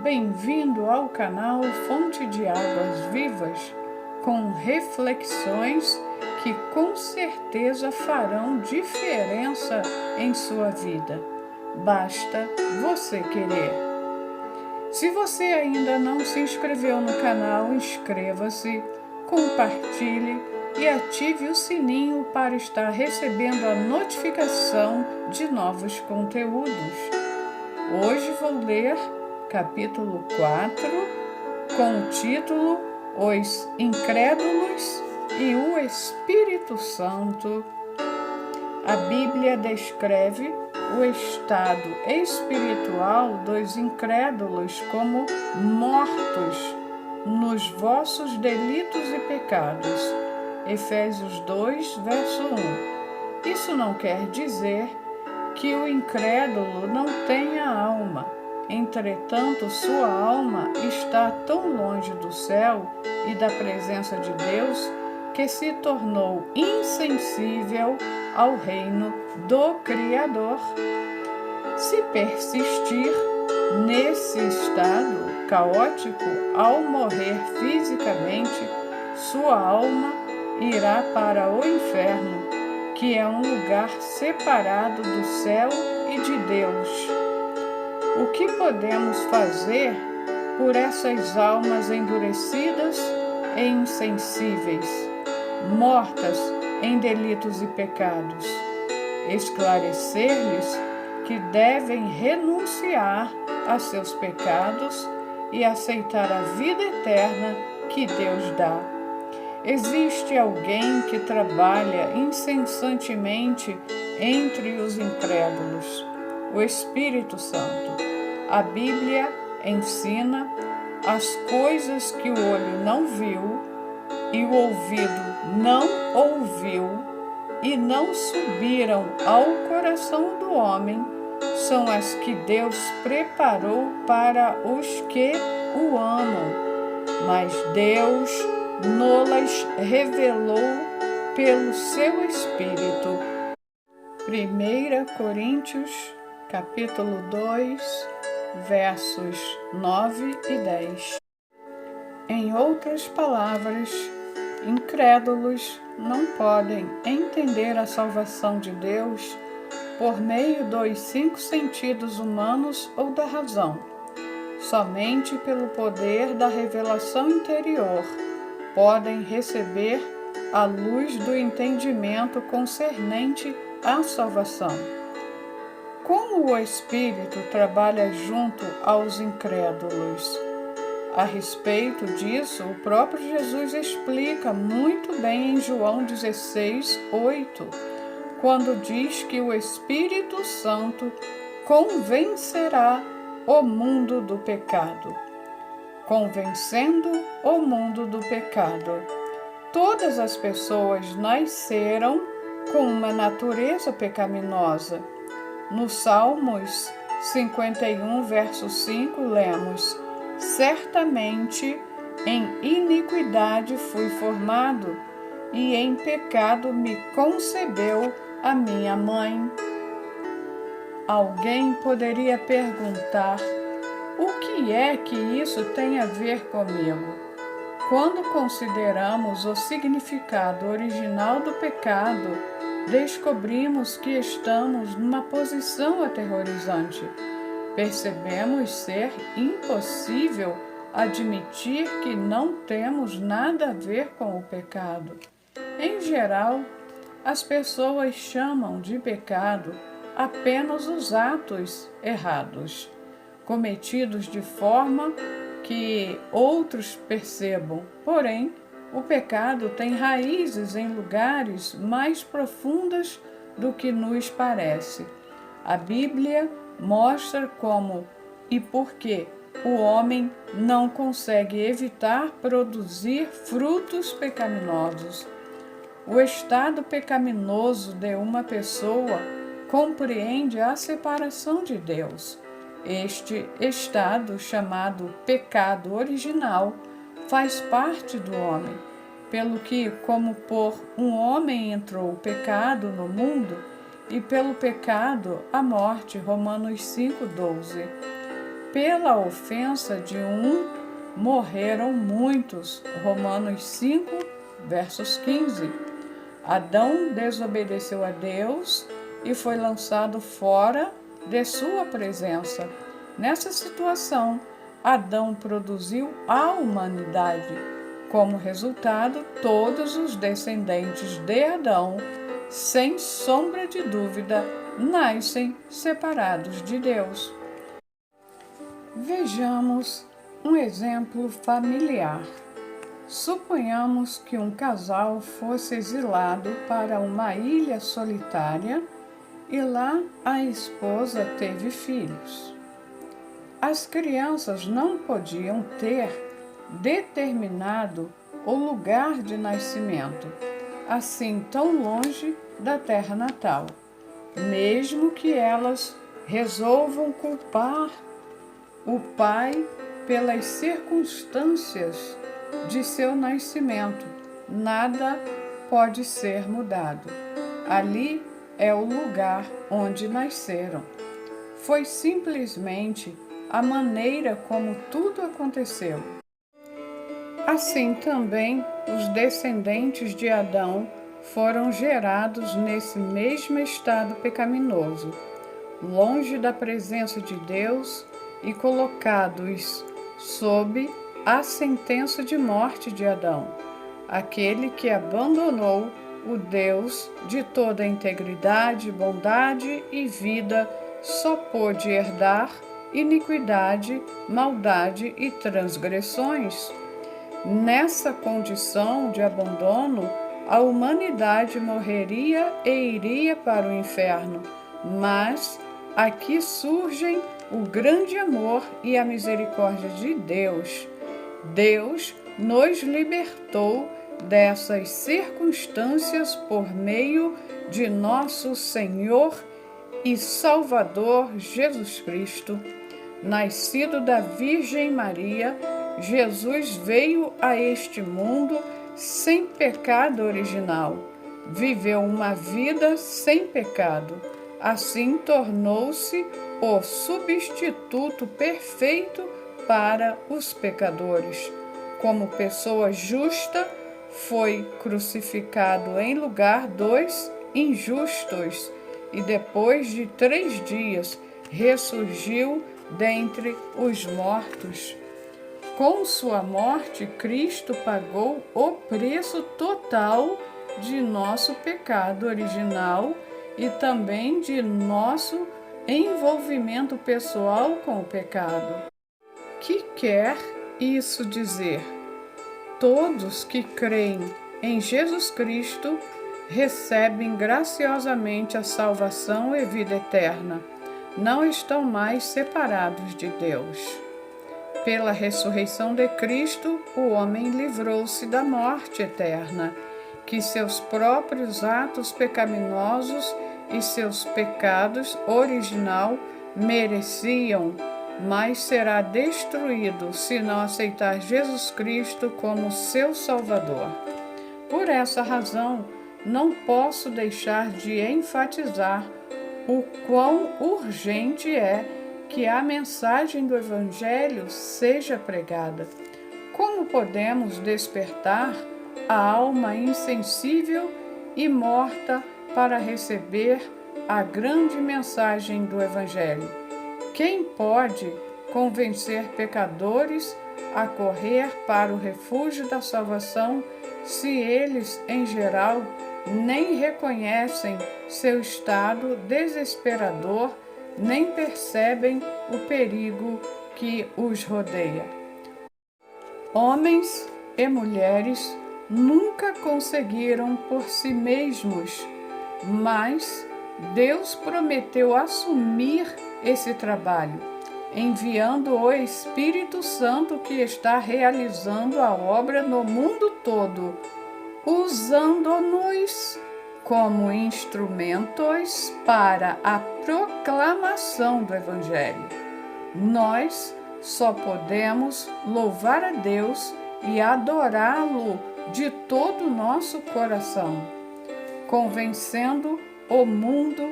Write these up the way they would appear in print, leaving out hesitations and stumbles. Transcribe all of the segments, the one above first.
bem-vindo ao canal Fonte de Águas Vivas, com reflexões que com certeza farão diferença em sua vida. Basta você querer. Se você ainda não se inscreveu no canal, inscreva-se, compartilhe e ative o sininho para estar recebendo a notificação de novos conteúdos. Hoje vou ler capítulo 4, com o título Os Incrédulos e o Espírito Santo. A Bíblia descreve o estado espiritual dos incrédulos como mortos nos vossos delitos e pecados. Efésios 2, verso 1. Isso não quer dizer que o incrédulo não tenha alma. Entretanto, sua alma está tão longe do céu e da presença de Deus que se tornou insensível ao reino do Criador. Se persistir nesse estado caótico, ao morrer fisicamente, sua alma irá para o inferno, que é um lugar separado do céu e de Deus. O que podemos fazer por essas almas endurecidas e insensíveis, mortas em delitos e pecados? Esclarecer-lhes que devem renunciar a seus pecados e aceitar a vida eterna que Deus dá. Existe alguém que trabalha incessantemente entre os incrédulos, o Espírito Santo. A Bíblia ensina as coisas que o olho não viu e o ouvido não ouviu e não subiram ao coração do homem, são as que Deus preparou para os que o amam, mas Deus nos revelou pelo seu Espírito. 1 Coríntios, capítulo 2, versos 9 e 10. Em outras palavras, incrédulos não podem entender a salvação de Deus por meio dos 5 sentidos humanos ou da razão. Somente pelo poder da revelação interior podem receber a luz do entendimento concernente à salvação. Como o Espírito trabalha junto aos incrédulos? A respeito disso, o próprio Jesus explica muito bem em João 16, 8, quando diz que o Espírito Santo convencerá o mundo do pecado. Convencendo o mundo do pecado. Todas as pessoas nasceram com uma natureza pecaminosa. No Salmos 51, verso 5, lemos: certamente em iniquidade fui formado, e em pecado me concebeu a minha mãe. Alguém poderia perguntar: o que é que isso tem a ver comigo? Quando consideramos o significado original do pecado, descobrimos que estamos numa posição aterrorizante. Percebemos ser impossível admitir que não temos nada a ver com o pecado. Em geral, as pessoas chamam de pecado apenas os atos errados, cometidos de forma que outros percebam. Porém, o pecado tem raízes em lugares mais profundas do que nos parece. A Bíblia mostra como e por que o homem não consegue evitar produzir frutos pecaminosos. O estado pecaminoso de uma pessoa compreende a separação de Deus. Este estado, chamado pecado original, faz parte do homem, pelo que, como por um homem entrou o pecado no mundo, e pelo pecado a morte. Romanos 5,12. pela ofensa de um morreram muitos. Romanos 5, versos 15. Adão desobedeceu a Deus e foi lançado fora de sua presença. Nessa situação, Adão produziu a humanidade. Como resultado, todos os descendentes de Adão, sem sombra de dúvida, nascem separados de Deus. Vejamos um exemplo familiar. Suponhamos que um casal fosse exilado para uma ilha solitária e lá a esposa teve filhos. As crianças não podiam ter determinado o lugar de nascimento, assim tão longe da terra natal, mesmo que elas resolvam culpar o pai pelas circunstâncias de seu nascimento. Nada pode ser mudado. Ali é o lugar onde nasceram. Foi simplesmente a maneira como tudo aconteceu. Assim também os descendentes de Adão foram gerados nesse mesmo estado pecaminoso, longe da presença de Deus e colocados sob a sentença de morte de Adão, aquele que abandonou o Deus de toda integridade, bondade e vida, só pôde herdar iniquidade, maldade e transgressões. Nessa condição de abandono, a humanidade morreria e iria para o inferno, mas aqui surgem o grande amor e a misericórdia de Deus. Deus nos libertou dessas circunstâncias por meio de nosso Senhor e Salvador Jesus Cristo. Nascido da Virgem Maria, Jesus veio a este mundo sem pecado original. Viveu uma vida sem pecado. Assim tornou-se o substituto perfeito para os pecadores. Como pessoa justa, foi crucificado em lugar dos injustos e depois de 3 dias ressurgiu dentre os mortos. Com sua morte, Cristo pagou o preço total de nosso pecado original e também de nosso envolvimento pessoal com o pecado. Que quer isso dizer? Todos que creem em Jesus Cristo recebem graciosamente a salvação e vida eterna. Não estão mais separados de Deus. Pela ressurreição de Cristo, o homem livrou-se da morte eterna, que seus próprios atos pecaminosos e seus pecados original mereciam, mas será destruído se não aceitar Jesus Cristo como seu Salvador. Por essa razão, não posso deixar de enfatizar o quão urgente é que a mensagem do Evangelho seja pregada. Como podemos despertar a alma insensível e morta para receber a grande mensagem do Evangelho? Quem pode convencer pecadores a correr para o refúgio da salvação se eles, em geral, nem reconhecem seu estado desesperador, nem percebem o perigo que os rodeia? Homens e mulheres nunca conseguiram por si mesmos, mas Deus prometeu assumir esse trabalho, enviando o Espírito Santo que está realizando a obra no mundo todo, usando-nos como instrumentos para a proclamação do Evangelho. Nós só podemos louvar a Deus e adorá-lo de todo o nosso coração, convencendo o mundo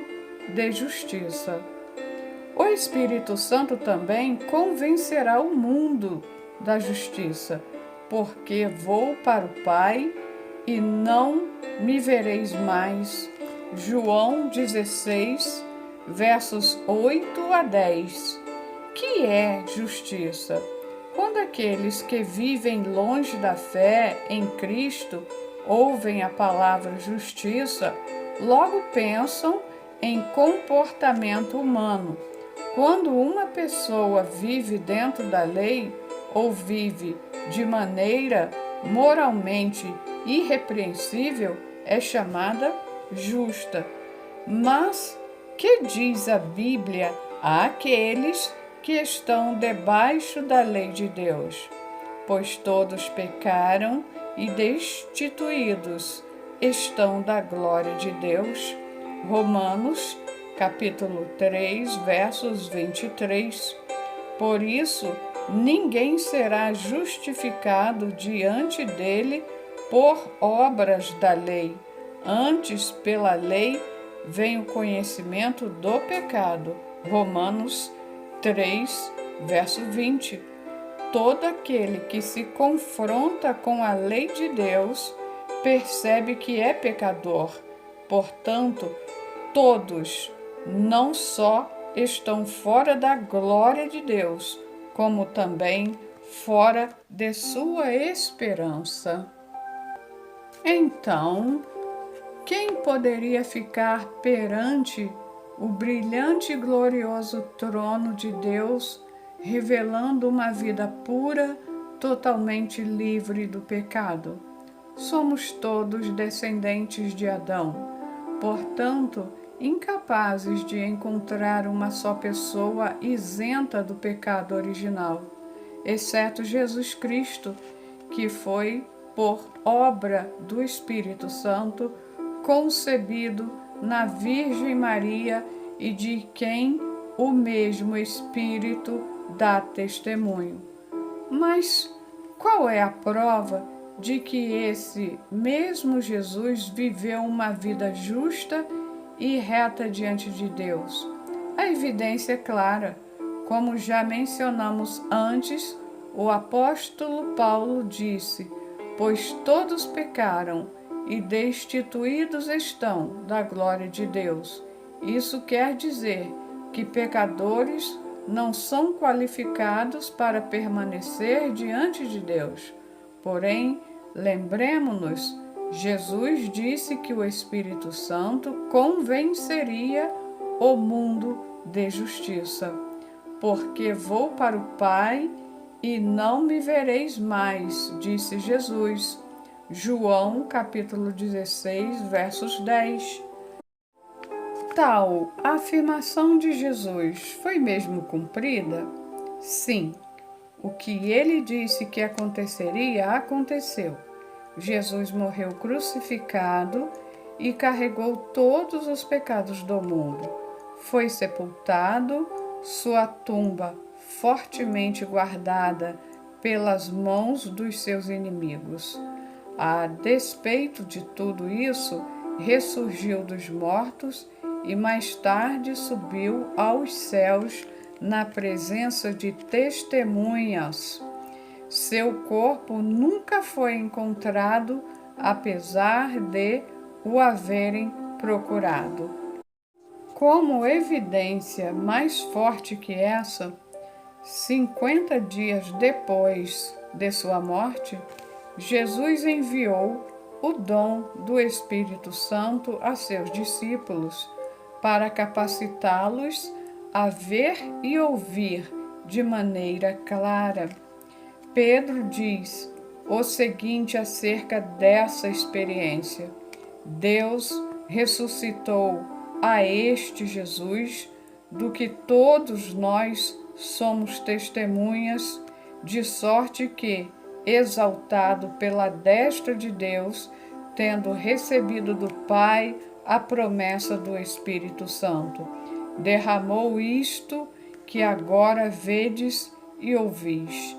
de justiça. O Espírito Santo também convencerá o mundo da justiça, porque vou para o Pai e não me vereis mais. João 16, versos 8 a 10. Que é justiça? Quando aqueles que vivem longe da fé em Cristo ouvem a palavra justiça, logo pensam em comportamento humano. Quando uma pessoa vive dentro da lei ou vive de maneira moralmente irrepreensível, é chamada justa. Mas que diz a Bíblia àqueles que estão debaixo da lei de Deus? Pois todos pecaram e destituídos estão da glória de Deus. Romanos, capítulo 3, versos 23. Por isso, ninguém será justificado diante dele por obras da lei. Antes, pela lei, vem o conhecimento do pecado. Romanos 3, verso 20. Todo aquele que se confronta com a lei de Deus percebe que é pecador. Portanto, todos não só estão fora da glória de Deus, como também fora de sua esperança. Então, quem poderia ficar perante o brilhante e glorioso trono de Deus, revelando uma vida pura, totalmente livre do pecado? Somos todos descendentes de Adão, portanto, incapazes de encontrar uma só pessoa isenta do pecado original, exceto Jesus Cristo, que foi, por obra do Espírito Santo, concebido na Virgem Maria e de quem o mesmo Espírito dá testemunho. Mas qual é a prova de que esse mesmo Jesus viveu uma vida justa e reta diante de Deus? A evidência é clara. Como já mencionamos antes, o apóstolo Paulo disse: pois todos pecaram e destituídos estão da glória de Deus. Isso quer dizer que pecadores não são qualificados para permanecer diante de Deus. Porém, lembremos-nos, Jesus disse que o Espírito Santo convenceria o mundo de justiça. Porque vou para o Pai e não me vereis mais, disse Jesus. João, capítulo 16, versos 10. Tal afirmação de Jesus foi mesmo cumprida? Sim. O que ele disse que aconteceria, aconteceu. Jesus morreu crucificado e carregou todos os pecados do mundo. Foi sepultado, sua tumba fortemente guardada pelas mãos dos seus inimigos. A despeito de tudo isso, ressurgiu dos mortos e mais tarde subiu aos céus na presença de testemunhas. Seu corpo nunca foi encontrado, apesar de o haverem procurado. Como evidência mais forte que essa, 50 dias depois de sua morte, Jesus enviou o dom do Espírito Santo a seus discípulos para capacitá-los a ver e ouvir de maneira clara. Pedro diz o seguinte acerca dessa experiência: Deus ressuscitou a este Jesus, do que todos nós somos testemunhas, de sorte que, exaltado pela destra de Deus, tendo recebido do Pai a promessa do Espírito Santo, derramou isto que agora vedes e ouvis.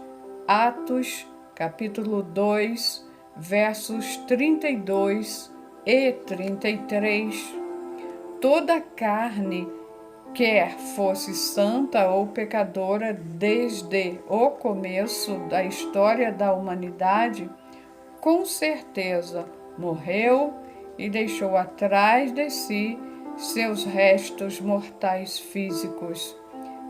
Atos, capítulo 2, versos 32 e 33. Toda carne quer fosse santa ou pecadora desde o começo da história da humanidade, com certeza morreu e deixou atrás de si seus restos mortais físicos,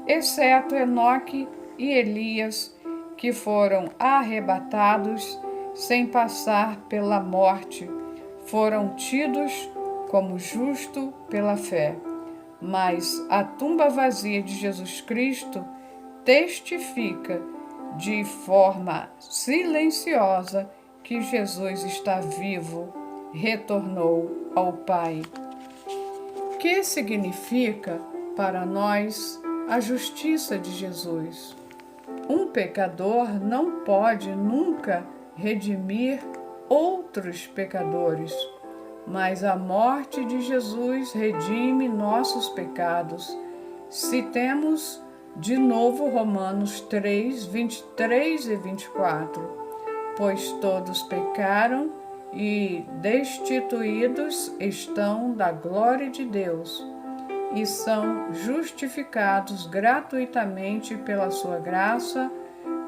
exceto Enoque e Elias, que foram arrebatados sem passar pela morte, foram tidos como justo pela fé. Mas a tumba vazia de Jesus Cristo testifica de forma silenciosa que Jesus está vivo, retornou ao Pai. Que significa para nós a justiça de Jesus? Um pecador não pode nunca redimir outros pecadores, mas a morte de Jesus redime nossos pecados. Citemos de novo Romanos 3, 23 e 24. Pois todos pecaram e destituídos estão da glória de Deus, e são justificados gratuitamente pela sua graça,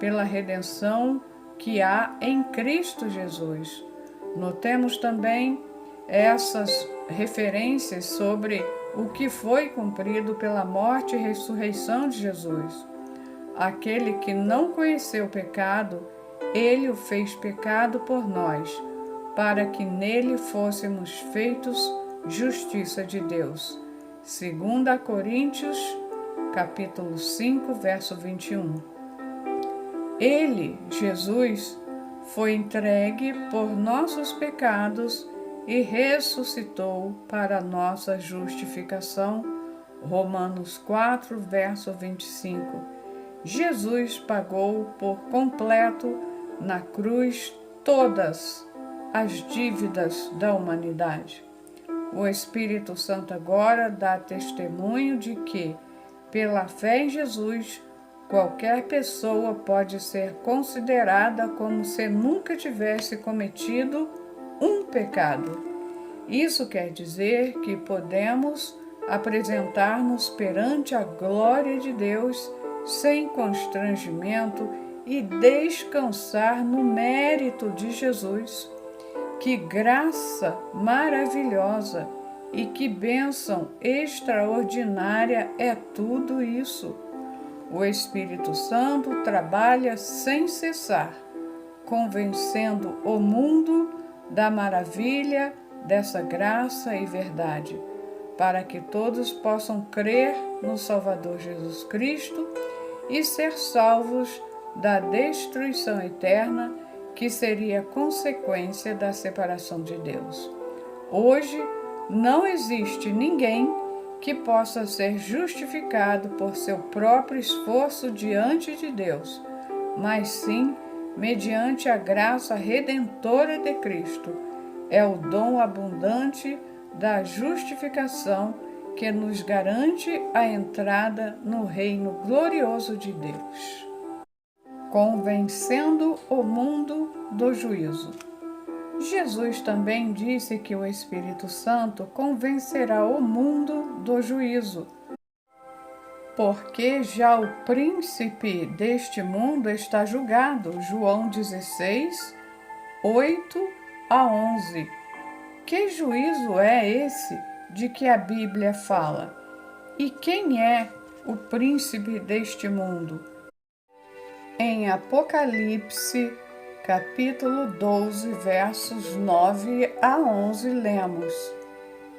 pela redenção que há em Cristo Jesus. Notemos também essas referências sobre o que foi cumprido pela morte e ressurreição de Jesus. Aquele que não conheceu o pecado, ele o fez pecado por nós, para que nele fôssemos feitos justiça de Deus. 2 Coríntios, capítulo 5, verso 21. Ele, Jesus, foi entregue por nossos pecados e ressuscitou para nossa justificação. Romanos 4, verso 25. Jesus pagou por completo na cruz todas as dívidas da humanidade. O Espírito Santo agora dá testemunho de que, pela fé em Jesus, qualquer pessoa pode ser considerada como se nunca tivesse cometido um pecado. Isso quer dizer que podemos apresentar-nos perante a glória de Deus sem constrangimento e descansar no mérito de Jesus. Que graça maravilhosa e que bênção extraordinária é tudo isso! O Espírito Santo trabalha sem cessar, convencendo o mundo da maravilha dessa graça e verdade, para que todos possam crer no Salvador Jesus Cristo e ser salvos da destruição eterna, que seria consequência da separação de Deus. Hoje, não existe ninguém que possa ser justificado por seu próprio esforço diante de Deus, mas sim mediante a graça redentora de Cristo. É o dom abundante da justificação que nos garante a entrada no reino glorioso de Deus. Convencendo o mundo do juízo. Jesus também disse que o Espírito Santo convencerá o mundo do juízo, porque já o príncipe deste mundo está julgado. João 16, 8 a 11. Que juízo é esse de que a Bíblia fala? E quem é o príncipe deste mundo? Em Apocalipse, capítulo 12, versos 9 a 11, lemos: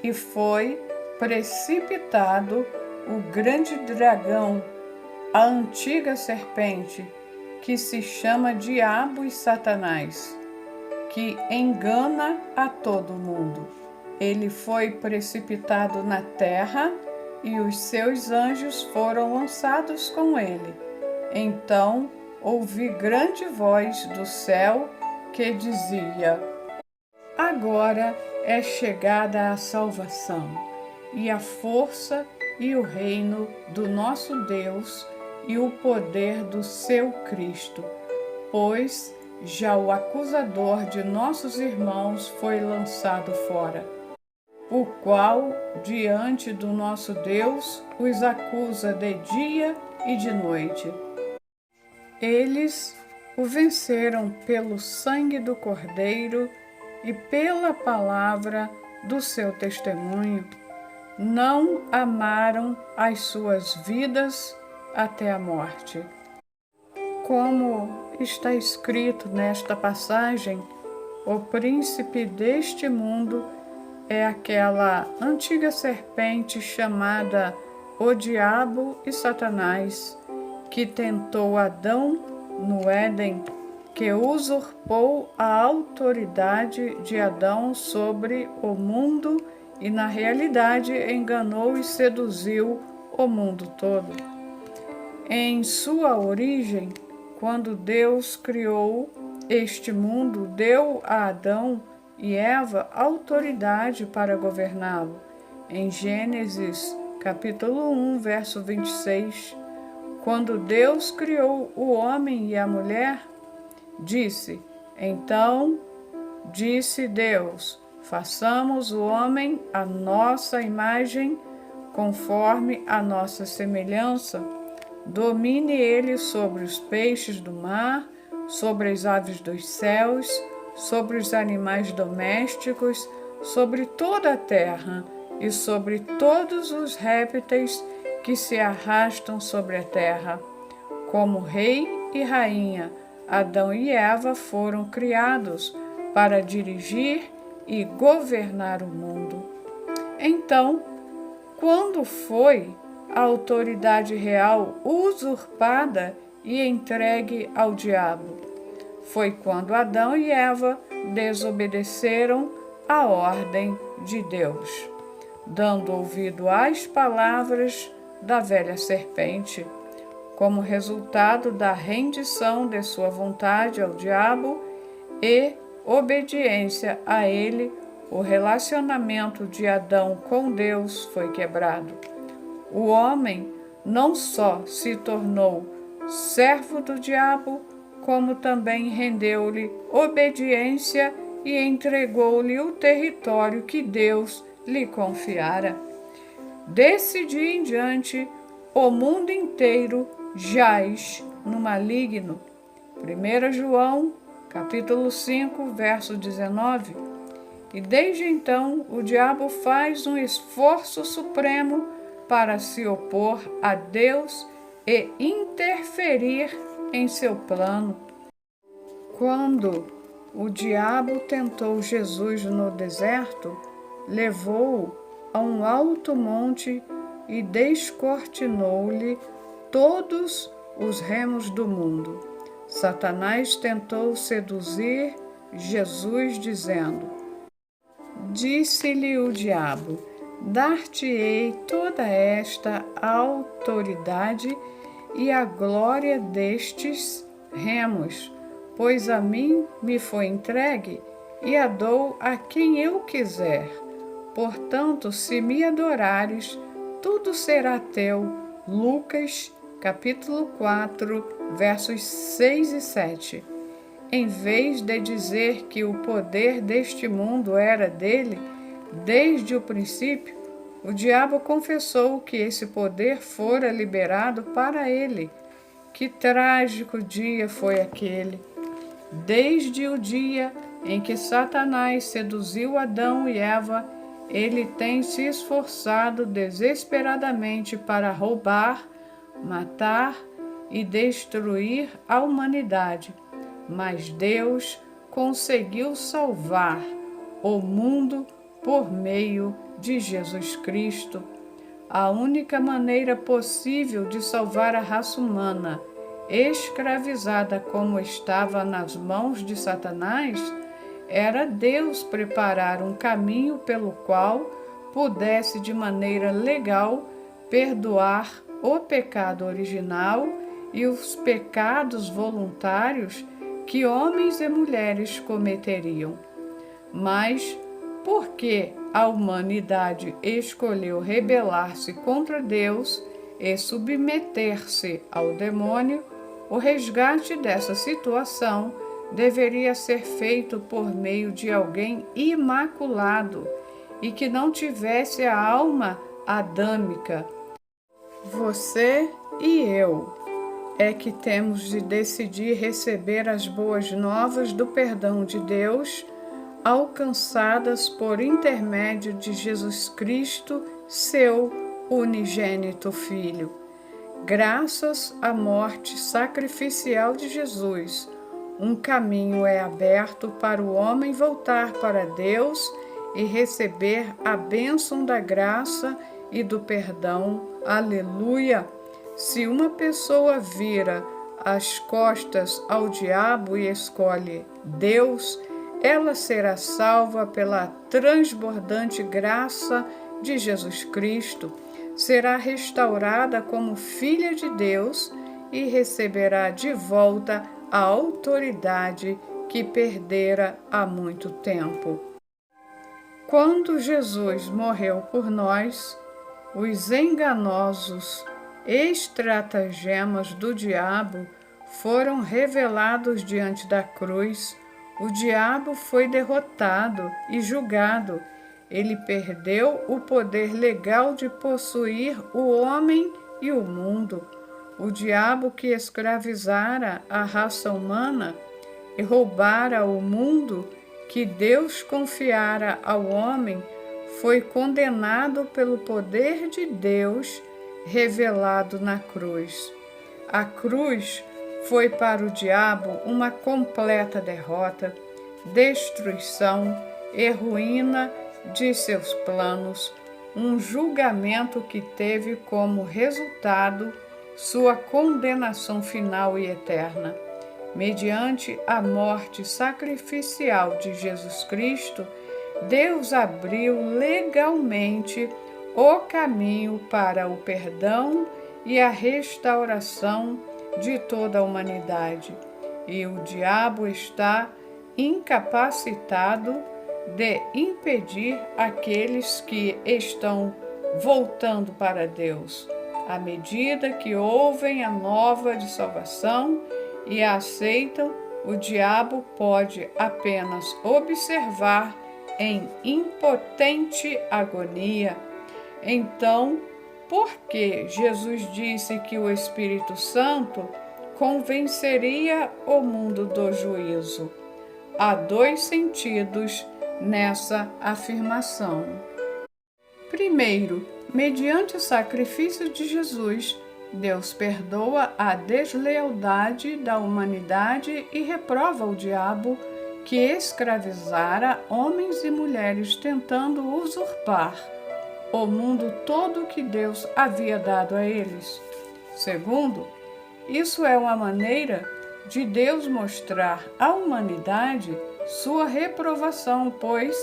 E foi precipitado o grande dragão, a antiga serpente, que se chama Diabo e Satanás, que engana a todo mundo. Ele foi precipitado na terra e os seus anjos foram lançados com ele. Então ouvi grande voz do céu que dizia: Agora é chegada a salvação, e a força e o reino do nosso Deus e o poder do seu Cristo, pois já o acusador de nossos irmãos foi lançado fora. o qual, diante do nosso Deus, os acusa de dia e de noite. Eles o venceram pelo sangue do Cordeiro e pela palavra do seu testemunho. Não amaram as suas vidas até a morte. Como está escrito nesta passagem, o príncipe deste mundo é aquela antiga serpente chamada o Diabo e Satanás, que tentou Adão no Éden, que usurpou a autoridade de Adão sobre o mundo e, na realidade, enganou e seduziu o mundo todo. Em sua origem, quando Deus criou este mundo, deu a Adão e Eva autoridade para governá-lo. Em Gênesis, capítulo 1, verso 26, quando Deus criou o homem e a mulher, disse: Então disse Deus, façamos o homem à nossa imagem, conforme a nossa semelhança. Domine ele sobre os peixes do mar, sobre as aves dos céus, sobre os animais domésticos, sobre toda a terra e sobre todos os répteis que se arrastam sobre a terra. Como rei e rainha, Adão e Eva foram criados para dirigir e governar o mundo. Então, quando foi a autoridade real usurpada e entregue ao diabo? Foi quando Adão e Eva desobedeceram à ordem de Deus, dando ouvido às palavras da velha serpente. Como resultado da rendição de sua vontade ao diabo e obediência a ele, o relacionamento de Adão com Deus foi quebrado. O homem não só se tornou servo do diabo, como também rendeu-lhe obediência e entregou-lhe o território que Deus lhe confiara. Desse dia em diante, o mundo inteiro jaz no maligno. 1 João, capítulo 5, verso 19. E desde então, o diabo faz um esforço supremo para se opor a Deus e interferir em seu plano. Quando o diabo tentou Jesus no deserto, levou-o a um alto monte e descortinou-lhe todos os remos do mundo. Satanás tentou seduzir Jesus, dizendo: Disse-lhe o diabo: Dar-te-ei toda esta autoridade e a glória destes remos, pois a mim me foi entregue e a dou a quem eu quiser. Portanto, se me adorares, tudo será teu. Lucas, capítulo 4, versos 6 e 7. Em vez de dizer que o poder deste mundo era dele, desde o princípio, o diabo confessou que esse poder fora liberado para ele. Que trágico dia foi aquele! Desde o dia em que Satanás seduziu Adão e Eva, ele tem se esforçado desesperadamente para roubar, matar e destruir a humanidade. Mas Deus conseguiu salvar o mundo por meio de Jesus Cristo. A única maneira possível de salvar a raça humana, escravizada como estava nas mãos de Satanás, era Deus preparar um caminho pelo qual pudesse de maneira legal perdoar o pecado original e os pecados voluntários que homens e mulheres cometeriam. Mas, porque a humanidade escolheu rebelar-se contra Deus e submeter-se ao demônio, o resgate dessa situação deveria ser feito por meio de alguém imaculado e que não tivesse a alma adâmica. Você e eu é que temos de decidir receber as boas novas do perdão de Deus, alcançadas por intermédio de Jesus Cristo, seu unigênito Filho. Graças à morte sacrificial de Jesus, um caminho é aberto para o homem voltar para Deus e receber a bênção da graça e do perdão. Aleluia! Se uma pessoa vira as costas ao diabo e escolhe Deus, ela será salva pela transbordante graça de Jesus Cristo, será restaurada como filha de Deus e receberá de volta a autoridade que perdera há muito tempo. Quando Jesus morreu por nós, os enganosos estratagemas do diabo foram revelados diante da cruz. O diabo foi derrotado e julgado. Ele perdeu o poder legal de possuir o homem e o mundo. O diabo que escravizara a raça humana e roubara o mundo que Deus confiara ao homem foi condenado pelo poder de Deus revelado na cruz. A cruz foi para o diabo uma completa derrota, destruição e ruína de seus planos, um julgamento que teve como resultado sua condenação final e eterna. Mediante a morte sacrificial de Jesus Cristo, Deus abriu legalmente o caminho para o perdão e a restauração de toda a humanidade. E o diabo está incapacitado de impedir aqueles que estão voltando para Deus. À medida que ouvem a nova de salvação e a aceitam, o diabo pode apenas observar em impotente agonia. Então, por que Jesus disse que o Espírito Santo convenceria o mundo do juízo? Há dois sentidos nessa afirmação. Primeiro, mediante o sacrifício de Jesus, Deus perdoa a deslealdade da humanidade e reprova o diabo que escravizara homens e mulheres tentando usurpar o mundo todo que Deus havia dado a eles. Segundo, isso é uma maneira de Deus mostrar à humanidade sua reprovação, pois,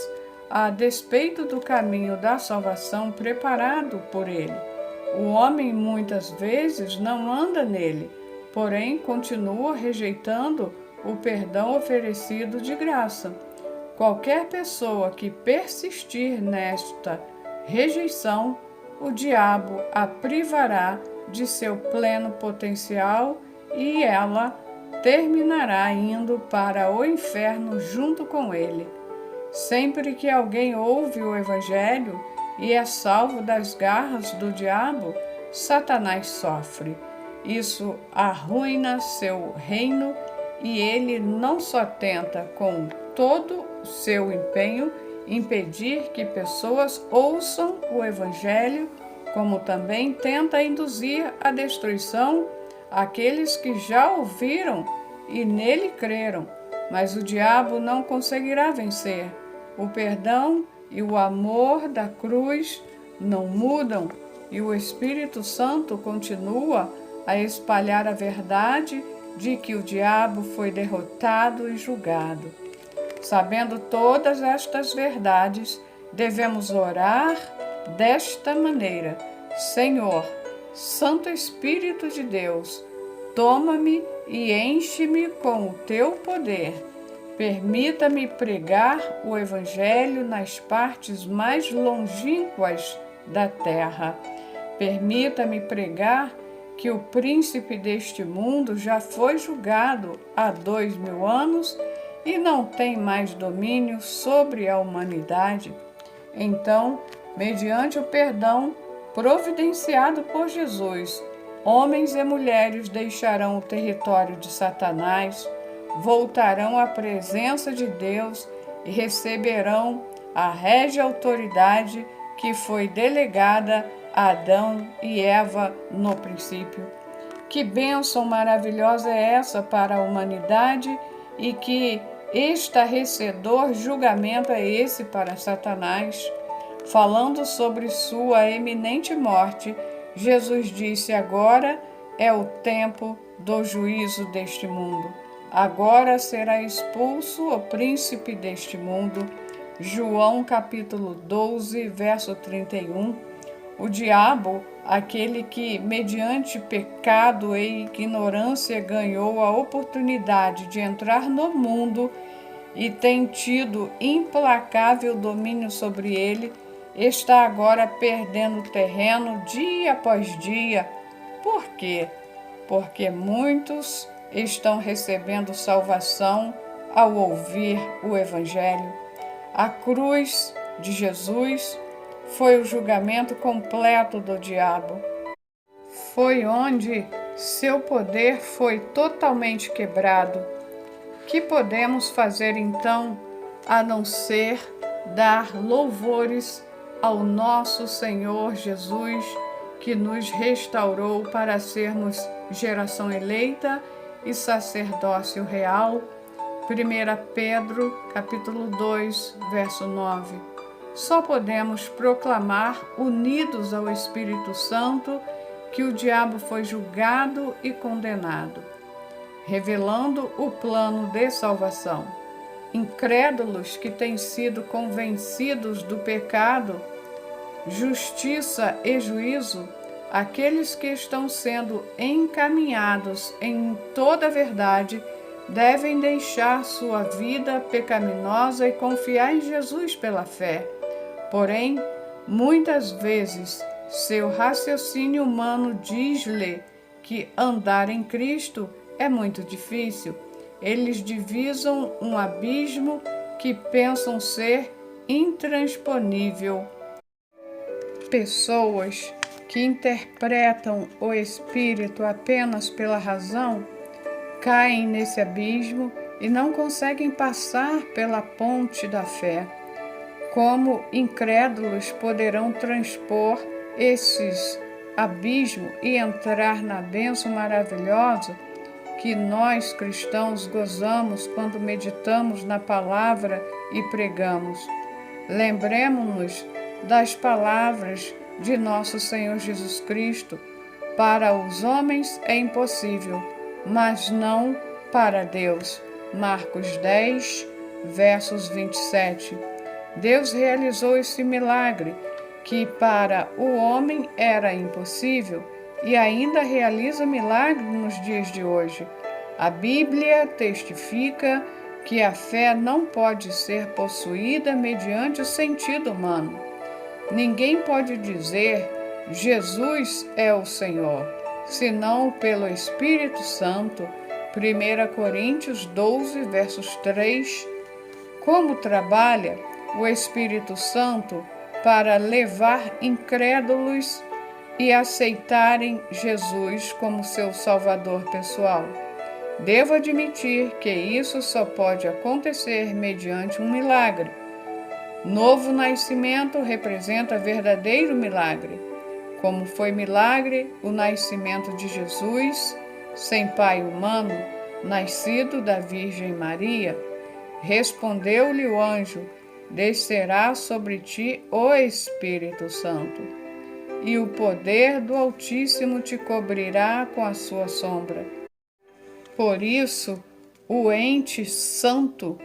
a despeito do caminho da salvação preparado por Ele, o homem muitas vezes não anda nele, porém continua rejeitando o perdão oferecido de graça. Qualquer pessoa que persistir nesta rejeição, o diabo a privará de seu pleno potencial e ela terminará indo para o inferno junto com ele. Sempre que alguém ouve o Evangelho e é salvo das garras do diabo, Satanás sofre. Isso arruína seu reino e ele não só tenta com todo o seu empenho impedir que pessoas ouçam o Evangelho, como também tenta induzir à destruição aqueles que já ouviram e nele creram. Mas o diabo não conseguirá vencer. O perdão e o amor da cruz não mudam e o Espírito Santo continua a espalhar a verdade de que o diabo foi derrotado e julgado. Sabendo todas estas verdades, devemos orar desta maneira: Senhor, Santo Espírito de Deus, toma-me e enche-me com o teu poder. Permita-me pregar o Evangelho nas partes mais longínquas da terra. Permita-me pregar que o príncipe deste mundo já foi julgado há 2000 anos e não tem mais domínio sobre a humanidade. Então, mediante o perdão providenciado por Jesus, homens e mulheres deixarão o território de Satanás, voltarão à presença de Deus e receberão a régia autoridade que foi delegada a Adão e Eva no princípio. Que bênção maravilhosa é essa para a humanidade e que estarrecedor julgamento é esse para Satanás. Falando sobre sua eminente morte, Jesus disse: agora é o tempo do juízo deste mundo. Agora será expulso o príncipe deste mundo. João capítulo 12, verso 31. O diabo, aquele que, mediante pecado e ignorância, ganhou a oportunidade de entrar no mundo e tem tido implacável domínio sobre ele, está agora perdendo terreno dia após dia. Por quê? Porque muitos estão recebendo salvação ao ouvir o Evangelho. A cruz de Jesus foi o julgamento completo do diabo. Foi onde seu poder foi totalmente quebrado. Que podemos fazer então a não ser dar louvores ao nosso Senhor Jesus, que nos restaurou para sermos geração eleita e sacerdócio real. 1 Pedro, capítulo 2, verso 9. Só podemos proclamar, unidos ao Espírito Santo, que o diabo foi julgado e condenado, revelando o plano de salvação. Incrédulos que têm sido convencidos do pecado, justiça e juízo, aqueles que estão sendo encaminhados em toda a verdade, devem deixar sua vida pecaminosa e confiar em Jesus pela fé. Porém, muitas vezes, seu raciocínio humano diz-lhe que andar em Cristo é muito difícil. Eles divisam um abismo que pensam ser intransponível. Pessoas que interpretam o Espírito apenas pela razão caem nesse abismo e não conseguem passar pela ponte da fé. Como incrédulos poderão transpor esses abismos e entrar na bênção maravilhosa que nós cristãos gozamos quando meditamos na palavra e pregamos? Lembremos-nos das palavras de nosso Senhor Jesus Cristo: para os homens é impossível, mas não para Deus. Marcos 10, versos 27. Deus realizou esse milagre que para o homem era impossível e ainda realiza milagre nos dias de hoje. A Bíblia testifica que a fé não pode ser possuída mediante o sentido humano. Ninguém pode dizer Jesus é o Senhor, senão pelo Espírito Santo. 1 Coríntios 12, versos 3. Como trabalha o Espírito Santo para levar incrédulos e aceitarem Jesus como seu Salvador pessoal? Devo admitir que isso só pode acontecer mediante um milagre. Novo nascimento representa verdadeiro milagre. Como foi milagre o nascimento de Jesus, sem pai humano, nascido da Virgem Maria. Respondeu-lhe o anjo: descerá sobre ti o Espírito Santo, e o poder do Altíssimo te cobrirá com a sua sombra. Por isso, o ente santo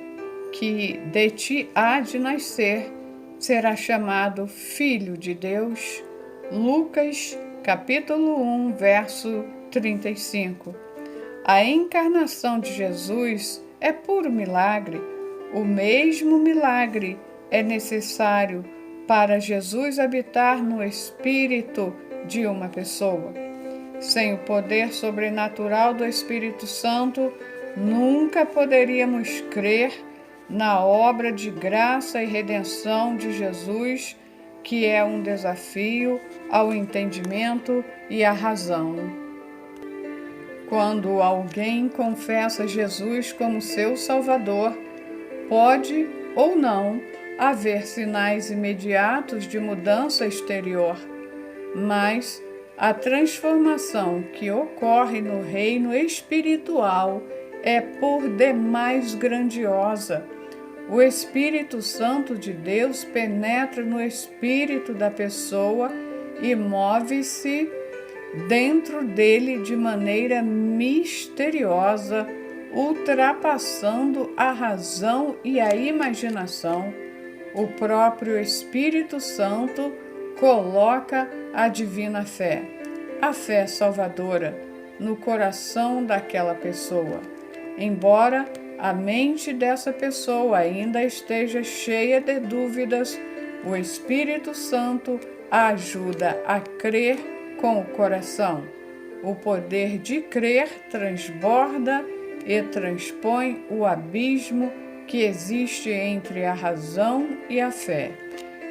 que de ti há de nascer será chamado Filho de Deus. Lucas, capítulo 1, verso 35. A encarnação de Jesus é puro milagre. O mesmo milagre é necessário para Jesus habitar no espírito de uma pessoa. Sem o poder sobrenatural do Espírito Santo, nunca poderíamos crer na obra de graça e redenção de Jesus, que é um desafio ao entendimento e à razão. Quando alguém confessa Jesus como seu Salvador, pode ou não haver sinais imediatos de mudança exterior, mas a transformação que ocorre no reino espiritual é por demais grandiosa. O Espírito Santo de Deus penetra no espírito da pessoa e move-se dentro dele de maneira misteriosa, ultrapassando a razão e a imaginação. O próprio Espírito Santo coloca a divina fé, a fé salvadora, no coração daquela pessoa. Embora a mente dessa pessoa ainda esteja cheia de dúvidas, o Espírito Santo a ajuda a crer com o coração. O poder de crer transborda e transpõe o abismo que existe entre a razão e a fé.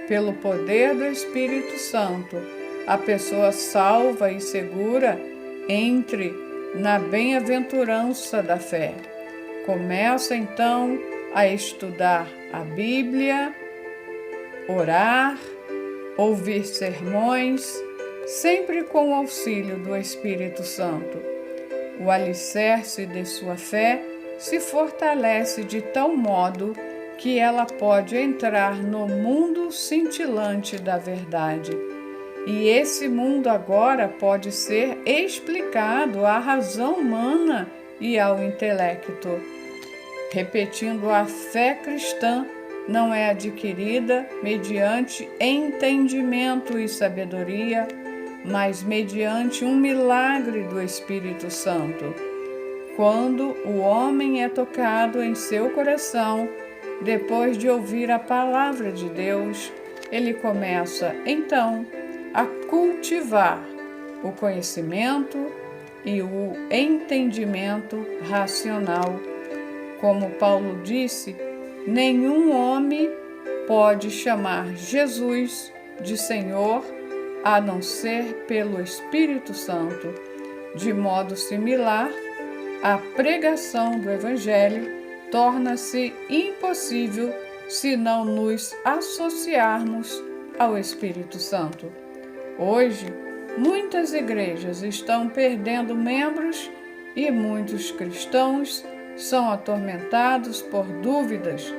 Pelo poder do Espírito Santo, a pessoa salva e segura entre na bem-aventurança da fé. Começa então a estudar a Bíblia, orar, ouvir sermões, sempre com o auxílio do Espírito Santo. O alicerce de sua fé se fortalece de tal modo que ela pode entrar no mundo cintilante da verdade. E esse mundo agora pode ser explicado à razão humana e ao intelecto. Repetindo, a fé cristã não é adquirida mediante entendimento e sabedoria, mas mediante um milagre do Espírito Santo. Quando o homem é tocado em seu coração, depois de ouvir a palavra de Deus, ele começa, então, a cultivar o conhecimento e o entendimento racional. Como Paulo disse, nenhum homem pode chamar Jesus de Senhor a não ser pelo Espírito Santo. De modo similar, a pregação do Evangelho torna-se impossível se não nos associarmos ao Espírito Santo. Hoje, muitas igrejas estão perdendo membros e muitos cristãos são atormentados por dúvidas,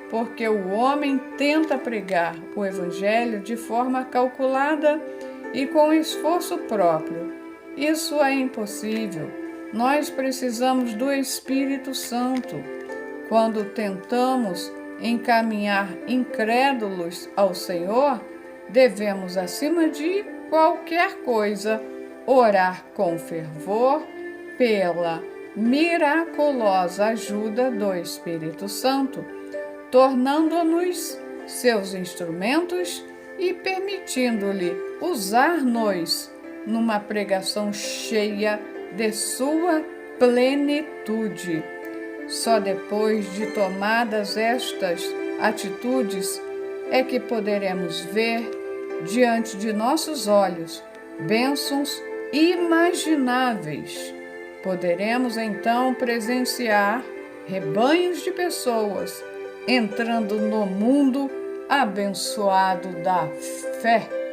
porque o homem tenta pregar o Evangelho de forma calculada e com esforço próprio. Isso é impossível. Nós precisamos do Espírito Santo. Quando tentamos encaminhar incrédulos ao Senhor, devemos, acima de qualquer coisa, orar com fervor pela miraculosa ajuda do Espírito Santo, tornando-nos seus instrumentos e permitindo-lhe usar-nos numa pregação cheia de sua plenitude. Só depois de tomadas estas atitudes é que poderemos ver diante de nossos olhos bênçãos imagináveis. Poderemos então presenciar rebanhos de pessoas entrando no mundo abençoado da fé.